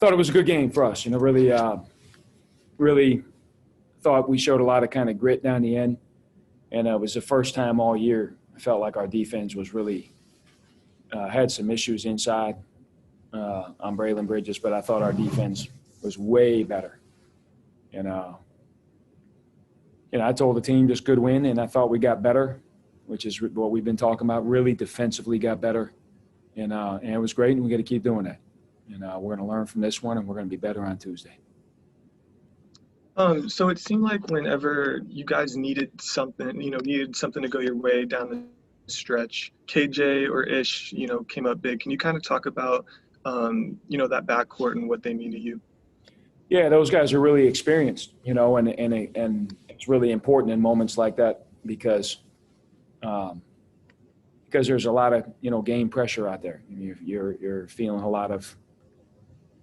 Thought it was a good game for us. Really thought we showed a lot of kind of grit down the end, and it was the first time all year I felt like our defense was really had some issues inside on Braylon Bridges, but I thought our defense was way better. And I told the team just good win, and I thought we got better, which is what we've been talking about. Really defensively got better, and it was great, and we got to keep doing that. And we're going to learn from this one, and we're going to be better on Tuesday. So it seemed like whenever you guys needed something to go your way down the stretch, KJ or Ish, came up big. Can you kind of talk about, that backcourt and what they mean to you? Yeah, those guys are really experienced, and it's really important in moments like that because there's a lot of game pressure out there. You're feeling a lot of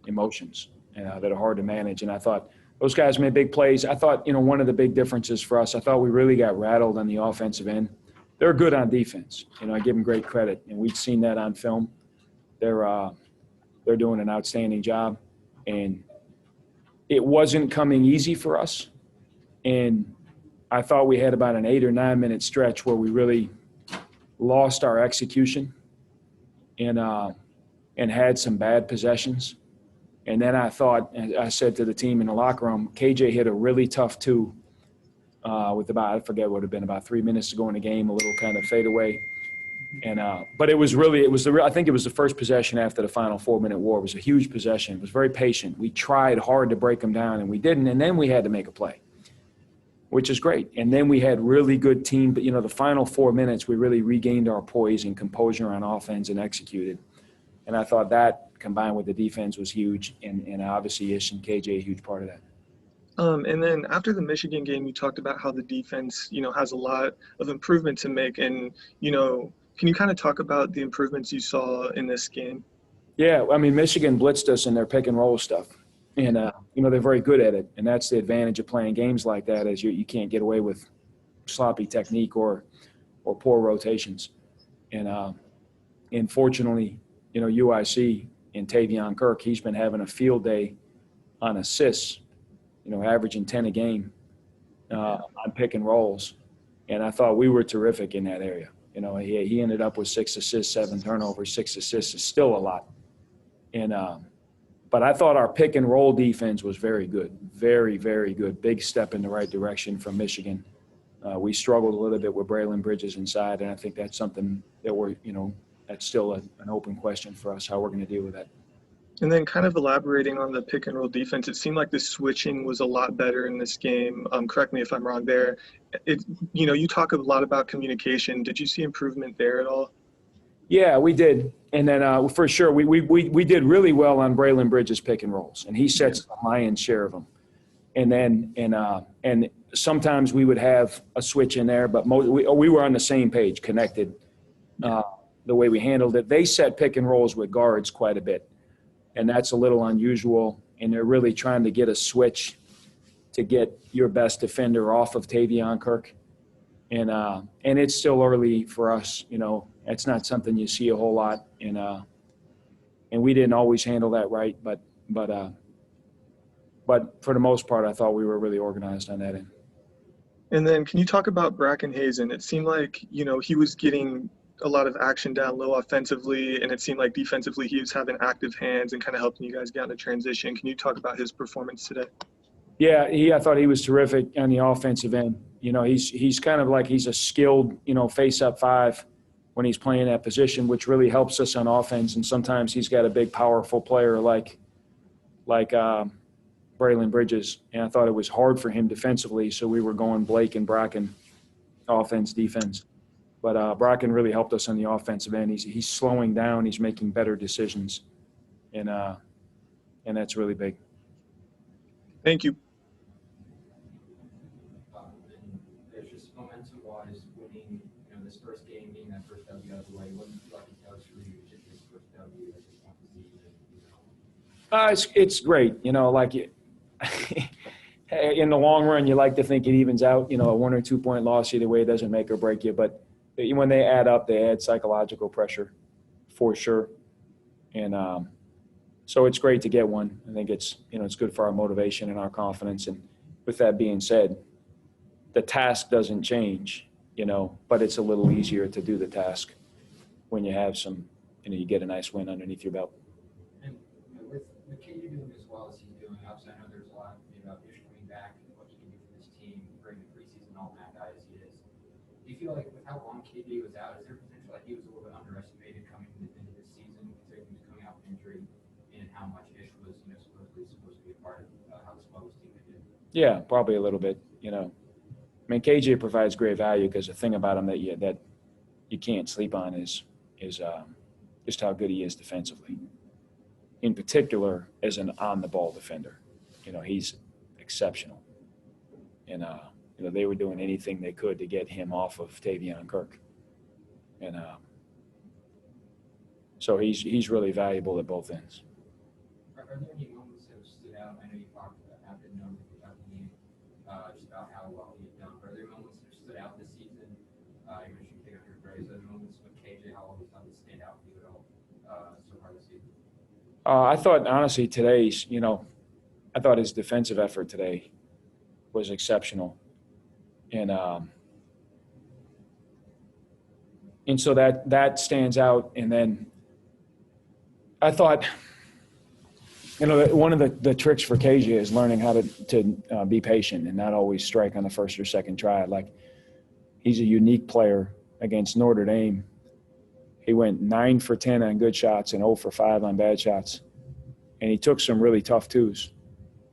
emotions that are hard to manage, and I thought those guys made big plays. I thought one of the big differences for us, I thought we really got rattled on the offensive end. They're good on defense. I give them great credit, and we've seen that on film. They're doing an outstanding job, and it wasn't coming easy for us. And I thought we had about an 8 or 9 minute stretch where we really lost our execution and had some bad possessions. And then I said to the team in the locker room, KJ hit a really tough two with about, I forget what it had been, about 3 minutes to go in the game, a little kind of fadeaway. And but I think it was the first possession after the final 4-minute war. It was a huge possession. It was very patient. We tried hard to break them down, and we didn't. And then we had to make a play, which is great. And then we had really good team. But, the final 4 minutes, we really regained our poise and composure on offense and executed. And I thought that, combined with the defense, was huge. And obviously Ish and KJ, a huge part of that. And then after the Michigan game, you talked about how the defense, has a lot of improvement to make. And, can you kind of talk about the improvements you saw in this game? Yeah, I mean, Michigan blitzed us in their pick and roll stuff. And, they're very good at it. And that's the advantage of playing games like that, is you can't get away with sloppy technique or poor rotations. And fortunately, UIC and Tavion Kirk, he's been having a field day on assists, averaging 10 a game on pick and rolls. And I thought we were terrific in that area. He ended up with 6 assists, 7 turnovers. 6 assists is still a lot. And but I thought our pick and roll defense was very good, very, very good. Big step in the right direction from Michigan. We struggled a little bit with Braylon Bridges inside, and I think that's something that that's still an open question for us, how we're going to deal with that. And then kind of elaborating on the pick and roll defense, it seemed like the switching was a lot better in this game. Correct me if I'm wrong there. You talk a lot about communication. Did you see improvement there at all? Yeah, we did. And then for sure, we did really well on Braylon Bridges' pick and rolls, and he sets the lion's share of them. And then and sometimes we would have a switch in there, but we were on the same page, connected. The way we handled it, they set pick and rolls with guards quite a bit. And that's a little unusual, and they're really trying to get a switch to get your best defender off of Tavion Kirk. And it's still early for us, It's not something you see a whole lot, and we didn't always handle that right, but for the most part, I thought we were really organized on that end. And then can you talk about Bracken Hazen? It seemed like, he was getting a lot of action down low offensively, and it seemed like defensively he was having active hands and kind of helping you guys get into transition. Can you talk about his performance today? Yeah, I thought he was terrific on the offensive end. He's kind of like he's a skilled, face-up 5 when he's playing that position, which really helps us on offense. And sometimes he's got a big, powerful player like Braylon Bridges, and I thought it was hard for him defensively, so we were going Blake and Bracken offense, defense. But Bracken really helped us on the offensive end. He's slowing down. He's making better decisions, and that's really big. Thank you. There's just momentum-wise, winning, this first game, being that first W out of the way. What do you like to tell us for you to get this first W at this point in the season? It's great. In the long run, you like to think it evens out. A 1 or 2 point loss either way doesn't make or break you, but when they add up, they add psychological pressure for sure. And So it's great to get one. I think it's, it's good for our motivation and our confidence. And with that being said, the task doesn't change, but it's a little easier to do the task when you have some, you get a nice win underneath your belt. And with KJ doing as well as he's doing, obviously I know there's a lot about Ish coming back and what he can do for this team during the preseason, all that guy as he is. Do you feel like with how long KJ was out, is there potential like he was a little bit underestimated coming into this season, considering he was coming out with injury, and how much Ish was, supposed to be a part of how this well team could do? Yeah, probably a little bit. I mean, KJ provides great value because the thing about him that you can't sleep on is just how good he is defensively. In particular, as an on-the-ball defender, he's exceptional. And they were doing anything they could to get him off of Tavion Kirk. And so he's really valuable at both ends. Are there any moments that have stood out? I know you talked after the numbers about the game, just about how well he had done. Are there moments that have stood out this season? You mentioned Taylor Graves. Are there moments with KJ, how all of a sudden stand out for you at all so far this season? I thought, honestly, today's, I thought his defensive effort today was exceptional. And so that stands out. And then I thought, one of the tricks for KJ is learning how to be patient and not always strike on the first or second try. Like, he's a unique player. Against Notre Dame, he went 9 for 10 on good shots and 0 for 5 on bad shots. And he took some really tough twos.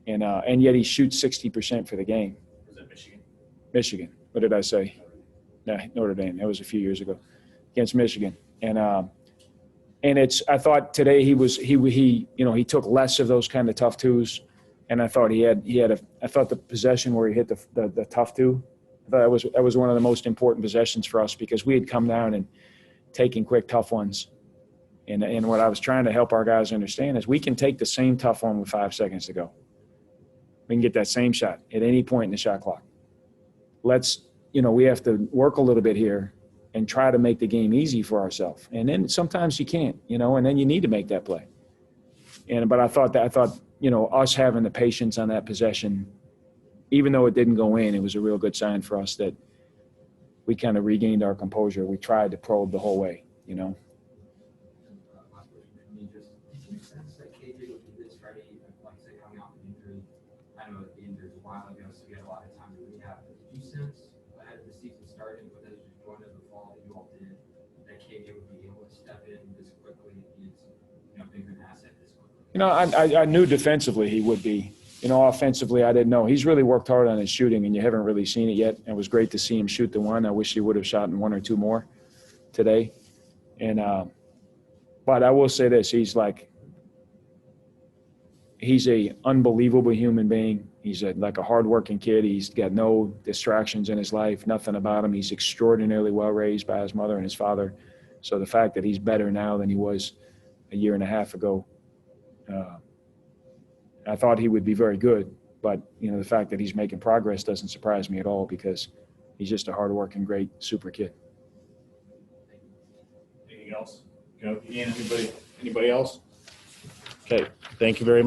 And yet he shoots 60% for the game. Was that Michigan? Michigan. What did I say? No, Notre Dame. That was a few years ago against Michigan. And I thought today he took less of those kind of tough twos. And I thought I thought the possession where he hit the tough two, I thought that was one of the most important possessions for us because we had come down and taken quick, tough ones. And what I was trying to help our guys understand is we can take the same tough one with 5 seconds to go. We can get that same shot at any point in the shot clock. We have to work a little bit here and try to make the game easy for ourselves. And then sometimes you can't, and then you need to make that play. But I thought us having the patience on that possession, even though it didn't go in, it was a real good sign for us that we kind of regained our composure. We tried to probe the whole way, Last question for me, just did you sense that KJ would be this ready, like say coming off an injury? I know that the injury was a while ago, so we had a lot of time to rehab. But did you sense ahead of the season starting, but as you joined in the fall that you all did, that KJ would be able to step in this quickly and be being an asset this quickly? I knew defensively he would be. Offensively, I didn't know. He's really worked hard on his shooting, and you haven't really seen it yet. It was great to see him shoot the one. I wish he would have shot in 1 or 2 more today. But I will say this: he's a unbelievable human being. He's like a hardworking kid. He's got no distractions in his life, nothing about him. He's extraordinarily well raised by his mother and his father. So the fact that he's better now than he was a year and a half ago, I thought he would be very good. But, the fact that he's making progress doesn't surprise me at all because he's just a hardworking, great, super kid. Anything else? Ian, anybody else? Okay, thank you very much.